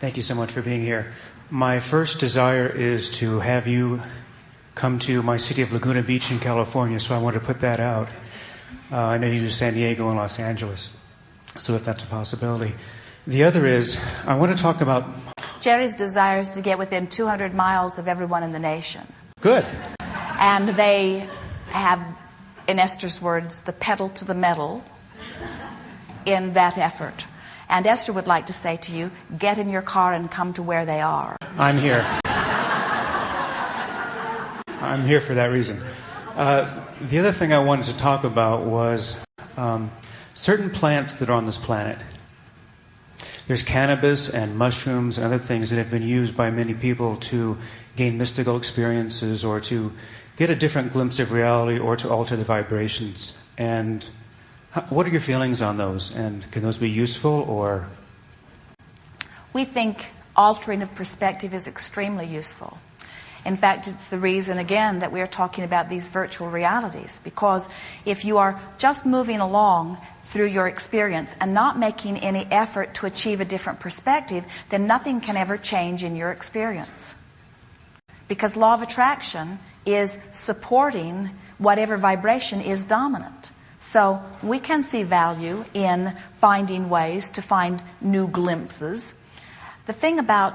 Thank you so much for being here. My first desire is to have you come to my city of Laguna Beach in California, so I want to put that out. I know you do San Diego and Los Angeles, so if that's a possibility. The other is, I want to talk about... Jerry's desire is to get within 200 miles of everyone in the nation. Good. And they have, in Esther's words, the pedal to the metal in that effort. And Esther would like to say to you, get in your car and come to where they are. I'm here. I'm here for that reason. The other thing I wanted to talk about was certain plants that are on this planet. There's cannabis and mushrooms and other things that have been used by many people to gain mystical experiences or to get a different glimpse of reality or to alter the vibrations. And what are your feelings on those? And can those be useful or? We think altering of perspective is extremely useful. In fact, it's the reason, again, that we are talking about these virtual realities. Because if you are just moving along through your experience and not making any effort to achieve a different perspective, then nothing can ever change in your experience. Because law of attraction is supporting whatever vibration is dominant. So we can see value in finding ways to find new glimpses. The thing about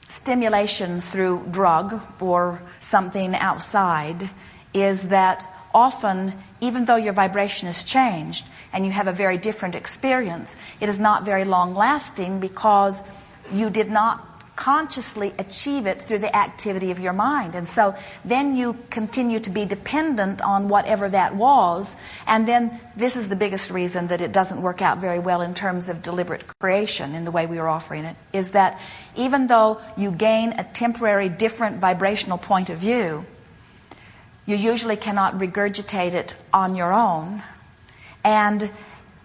stimulation through drug or something outside is that often, even though your vibration has changed and you have a very different experience, it is not very long lasting because you did not consciously achieve it through the activity of your mind. And so then you continue to be dependent on whatever that was. And then this is the biggest reason that it doesn't work out very well in terms of deliberate creation in the way we are offering it, is that even though you gain a temporary different vibrational point of view, you usually cannot regurgitate it on your own. And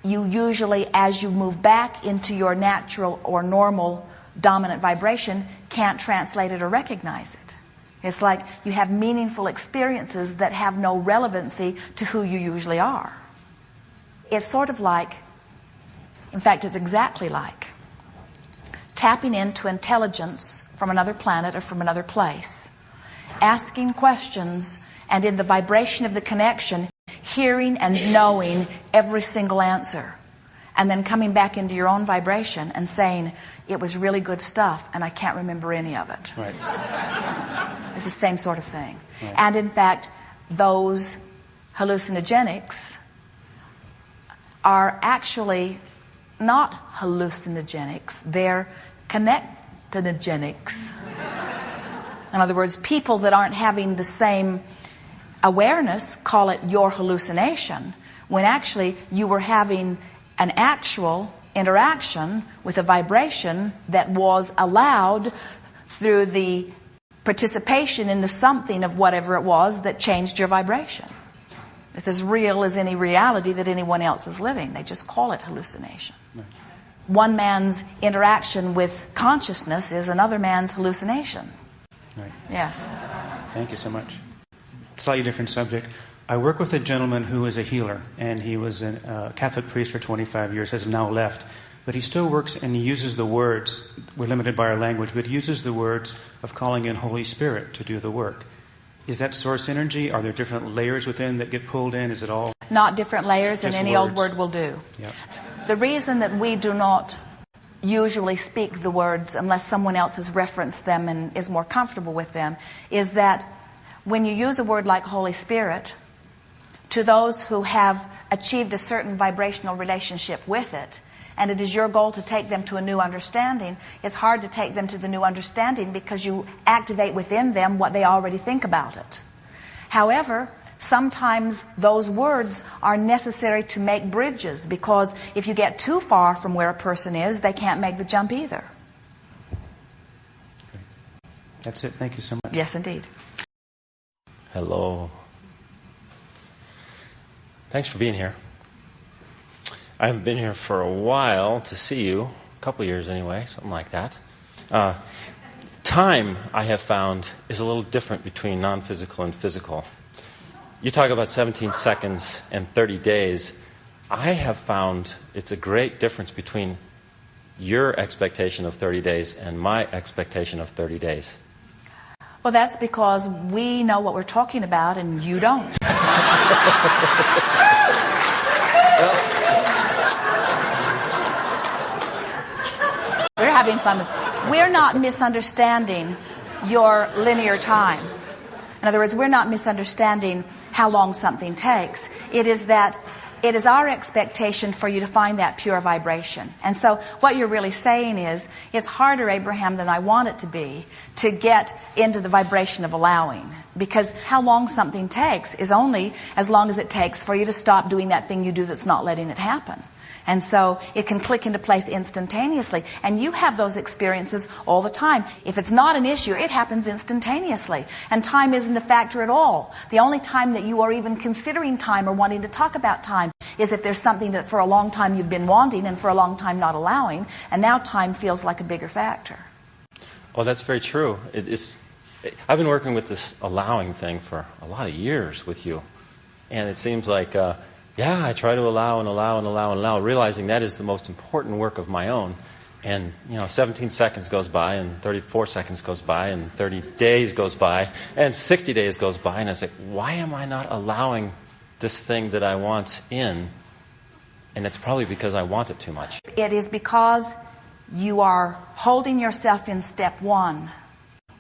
you usually, as you move back into your natural or normal dominant vibration, can't translate it or recognize it. It's like you have meaningful experiences that have no relevancy to who you usually are. It's sort of like, in fact, it's exactly like tapping into intelligence from another planet or from another place, asking questions, and in the vibration of the connection, hearing and knowing every single answer. And then coming back into your own vibration and saying, it was really good stuff, and I can't remember any of it. Right. It's the same sort of thing. Right. And in fact, those hallucinogenics are actually not hallucinogenics. They're connectinogenics. In other words, people that aren't having the same awareness call it your hallucination, when actually you were having an actual interaction with a vibration that was allowed through the participation in the something of whatever it was that changed your vibration. It's as real as any reality that anyone else is living. They just call it hallucination. Right. One man's interaction with consciousness is another man's hallucination. Right. Yes. Thank you so much. Slightly different subject. I work with a gentleman who is a healer, and he was a Catholic priest for 25 years, has now left. But he still works and he uses the words, we're limited by our language, but he uses the words of calling in Holy Spirit to do the work. Is that source energy? Are there different layers within that get pulled in? Is it all? Not different layers, and any words? old word will do. Yep. The reason that we do not usually speak the words unless someone else has referenced them and is more comfortable with them is that when you use a word like Holy Spirit, to those who have achieved a certain vibrational relationship with it, and it is your goal to take them to a new understanding, it's hard to take them to the new understanding because you activate within them what they already think about it. However, sometimes those words are necessary to make bridges, because if you get too far from where a person is, they can't make the jump either. That's it. Thank you so much. Yes, indeed. Hello. Thanks for being here. I haven't been here for a while to see you, a couple years anyway, something like that. Time, I have found, is a little different between non-physical and physical. You talk about 17 seconds and 30 days. I have found it's a great difference between your expectation of 30 days and my expectation of 30 days? Well, that's because we know what we're talking about and you don't. We're having fun with this. We're not misunderstanding your linear time. In other words, we're not misunderstanding how long something takes. It is that it is our expectation for you to find that pure vibration. And so what you're really saying is, it's harder, Abraham, than I want it to be to get into the vibration of allowing. Because how long something takes is only as long as it takes for you to stop doing that thing you do that's not letting it happen. And so it can click into place instantaneously. And you have those experiences all the time. If it's not an issue, it happens instantaneously. And time isn't a factor at all. The only time that you are even considering time or wanting to talk about time is if there's something that for a long time you've been wanting and for a long time not allowing. And now time feels like a bigger factor. Well, that's very true. I've been working with this allowing thing for a lot of years with you. And it seems like... I try to allow and allow and allow and allow, realizing that is the most important work of my own. And, 17 seconds goes by, and 34 seconds goes by, and 30 days goes by, and 60 days goes by, and I say, why am I not allowing this thing that I want in? And it's probably because I want it too much. It is because you are holding yourself in step one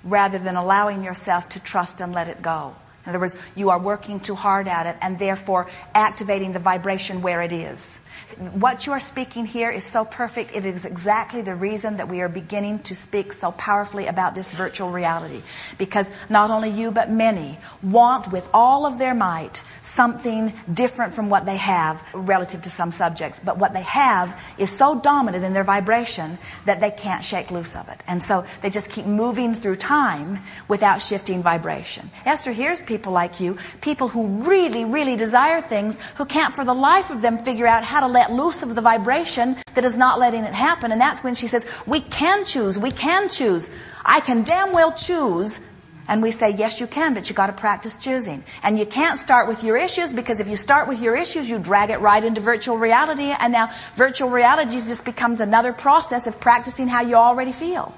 rather than allowing yourself to trust and let it go. In other words, you are working too hard at it and therefore activating the vibration where it is. What you are speaking here is so perfect. It is exactly the reason that we are beginning to speak so powerfully about this virtual reality. Because not only you, but many want with all of their might something different from what they have relative to some subjects. But what they have is so dominant in their vibration that they can't shake loose of it. And so they just keep moving through time without shifting vibration. Esther, here's people like you, people who really, really desire things, who can't for the life of them figure out how to let loose of the vibration that is not letting it happen. And that's when she says, we can choose, we can choose. I can damn well choose. And we say, yes, you can, but you got to practice choosing. And you can't start with your issues, because if you start with your issues, you drag it right into virtual reality. And now virtual reality just becomes another process of practicing how you already feel.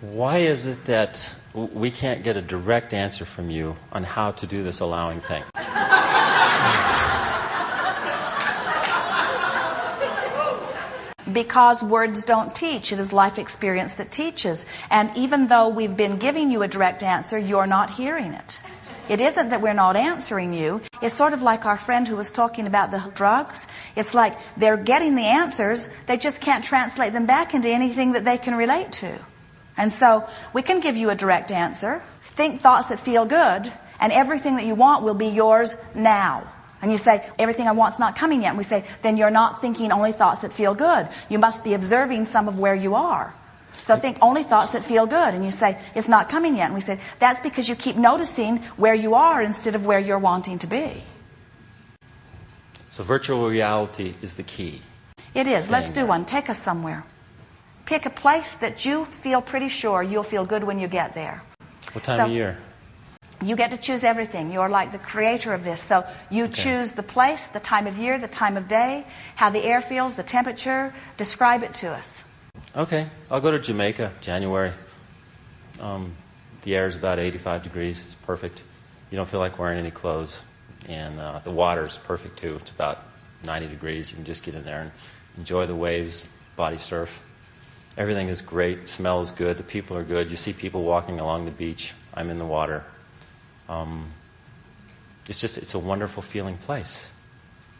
Why is it that we can't get a direct answer from you on how to do this allowing thing? Because words don't teach. It is life experience that teaches. And even though we've been giving you a direct answer, you're not hearing it. It isn't that we're not answering you. It's sort of like our friend who was talking about the drugs. It's like they're getting the answers, they just can't translate them back into anything that they can relate to. And so we can give you a direct answer. Think thoughts that feel good, and everything that you want will be yours now. And you say, everything I want's not coming yet. And we say, then you're not thinking only thoughts that feel good. You must be observing some of where you are. So think only thoughts that feel good. And you say, it's not coming yet. And we say, that's because you keep noticing where you are instead of where you're wanting to be. So virtual reality is the key. It is. Let's do one. Take us somewhere. Pick a place that you feel pretty sure you'll feel good when you get there. What time of year? You get to choose everything. You're like the creator of this. So you choose the place, the time of year, the time of day, how the air feels, the temperature. Describe it to us. Okay. I'll go to Jamaica, January. The air is about 85 degrees. It's perfect. You don't feel like wearing any clothes. And the water is perfect, too. It's about 90 degrees. You can just get in there and enjoy the waves, body surf. Everything is great. The smell is good. The people are good. You see people walking along the beach. I'm in the water. It's a wonderful feeling place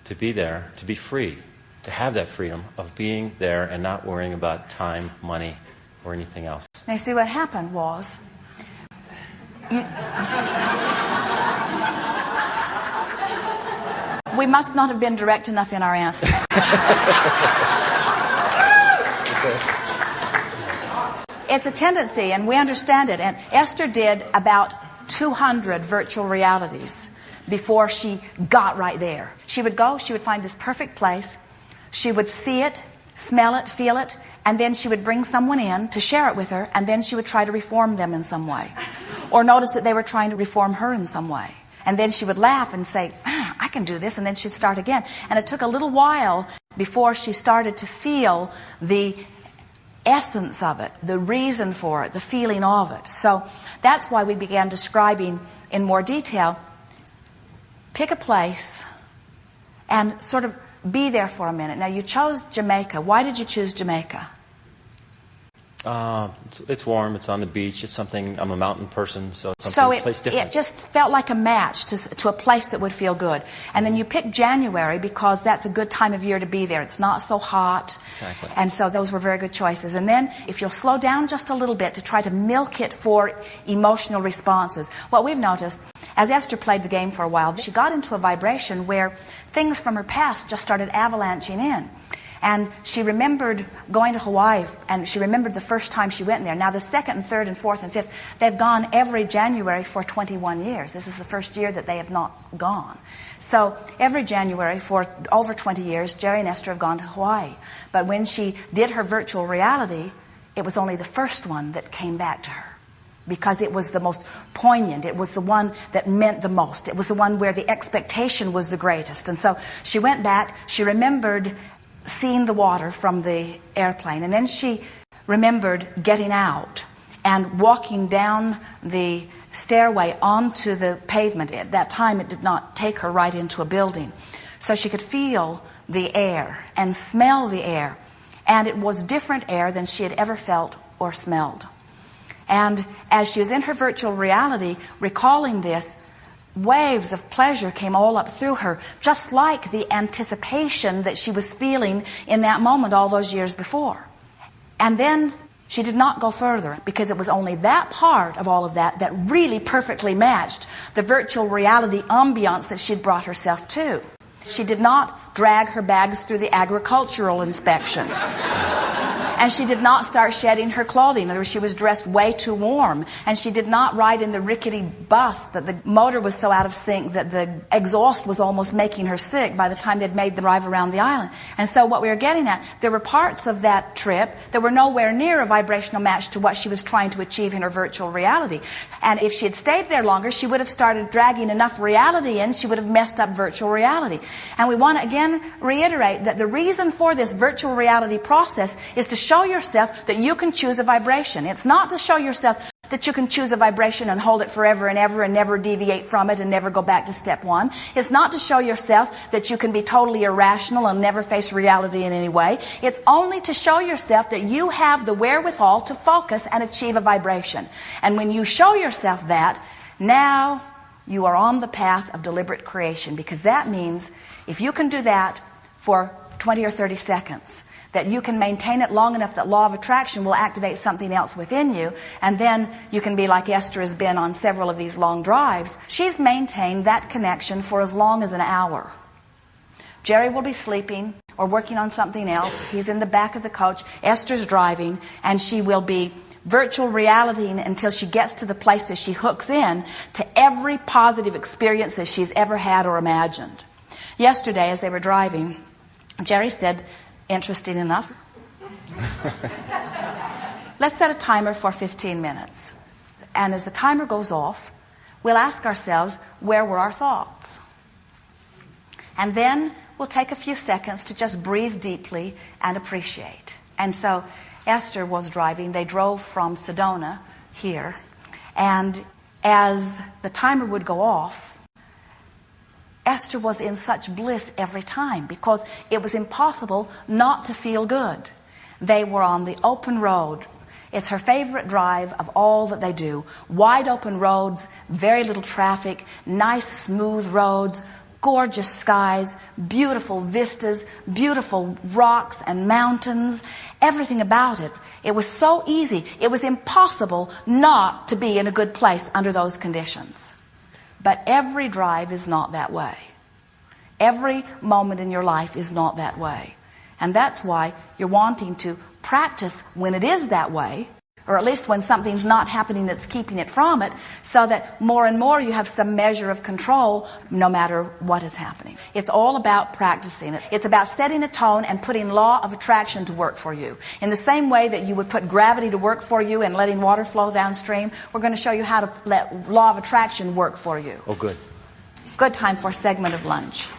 to be there, to be free, to have that freedom of being there and not worrying about time, money, or anything else. Now, see, what happened was, we must not have been direct enough in our answer. It's a tendency, and we understand it. And Esther did about 200 virtual realities before she got right there. She would go, she would find this perfect place, she would see it, smell it, feel it, and then she would bring someone in to share it with her, and then she would try to reform them in some way. Or notice that they were trying to reform her in some way. And then she would laugh and say, I can do this, and then she'd start again. And it took a little while before she started to feel the essence of it, the reason for it, the feeling of it. So that's why we began describing in more detail. Pick a place and sort of be there for a minute. Now, you chose Jamaica. Why did you choose Jamaica? It's warm. It's on the beach. It's something. I'm a mountain person, so it's something place different. It just felt like a match to a place that would feel good. And then you picked January because that's a good time of year to be there. It's not so hot. Exactly. And so those were very good choices. And then if you'll slow down just a little bit to try to milk it for emotional responses, what we've noticed, as Esther played the game for a while, she got into a vibration where things from her past just started avalanching in. And she remembered going to Hawaii, and she remembered the first time she went there. Now, the second and third and fourth and fifth, they've gone every January for 21 years. This is the first year that they have not gone. So every January for over 20 years, Jerry and Esther have gone to Hawaii. But when she did her virtual reality, it was only the first one that came back to her, because it was the most poignant. It was the one that meant the most. It was the one where the expectation was the greatest. And so she went back. She remembered seeing the water from the airplane. And then she remembered getting out and walking down the stairway onto the pavement. At that time, it did not take her right into a building. So she could feel the air and smell the air. And it was different air than she had ever felt or smelled. And as she was in her virtual reality, recalling this, waves of pleasure came all up through her, just like the anticipation that she was feeling in that moment all those years before. And then she did not go further, because it was only that part of all of that that really perfectly matched the virtual reality ambiance that she'd brought herself to. She did not drag her bags through the agricultural inspection. And she did not start shedding her clothing. In other words, she was dressed way too warm. And she did not ride in the rickety bus that the motor was so out of sync that the exhaust was almost making her sick by the time they'd made the drive around the island. And so what we were getting at, there were parts of that trip that were nowhere near a vibrational match to what she was trying to achieve in her virtual reality. And if she had stayed there longer, she would have started dragging enough reality in, she would have messed up virtual reality. And we want to again reiterate that the reason for this virtual reality process is to show yourself that you can choose a vibration. It's not to show yourself that you can choose a vibration and hold it forever and ever and never deviate from it and never go back to step one. It's not to show yourself that you can be totally irrational and never face reality in any way. It's only to show yourself that you have the wherewithal to focus and achieve a vibration. And when you show yourself that, now you are on the path of deliberate creation, because that means if you can do that for 20 or 30 seconds, that you can maintain it long enough that law of attraction will activate something else within you, and then you can be like Esther has been on several of these long drives. She's maintained that connection for as long as an hour. Jerry will be sleeping or working on something else. He's in the back of the coach. Esther's driving, and she will be virtual reality until she gets to the place that she hooks in to every positive experience that she's ever had or imagined. Yesterday, as they were driving, Jerry said, interesting enough, let's set a timer for 15 minutes. And as the timer goes off, we'll ask ourselves, where were our thoughts? And then we'll take a few seconds to just breathe deeply and appreciate. And so Esther was driving. They drove from Sedona here. And as the timer would go off, Esther was in such bliss every time, because it was impossible not to feel good. They were on the open road. It's her favorite drive of all that they do. Wide open roads, very little traffic, nice smooth roads, gorgeous skies, beautiful vistas, beautiful rocks and mountains, everything about it. It was so easy. It was impossible not to be in a good place under those conditions. But every drive is not that way. Every moment in your life is not that way. And that's why you're wanting to practice when it is that way, or at least when something's not happening that's keeping it from it, so that more and more you have some measure of control no matter what is happening. It's all about practicing it. It's about setting a tone and putting law of attraction to work for you. In the same way that you would put gravity to work for you and letting water flow downstream, we're going to show you how to let law of attraction work for you. Oh, good. Good time for a segment of lunch.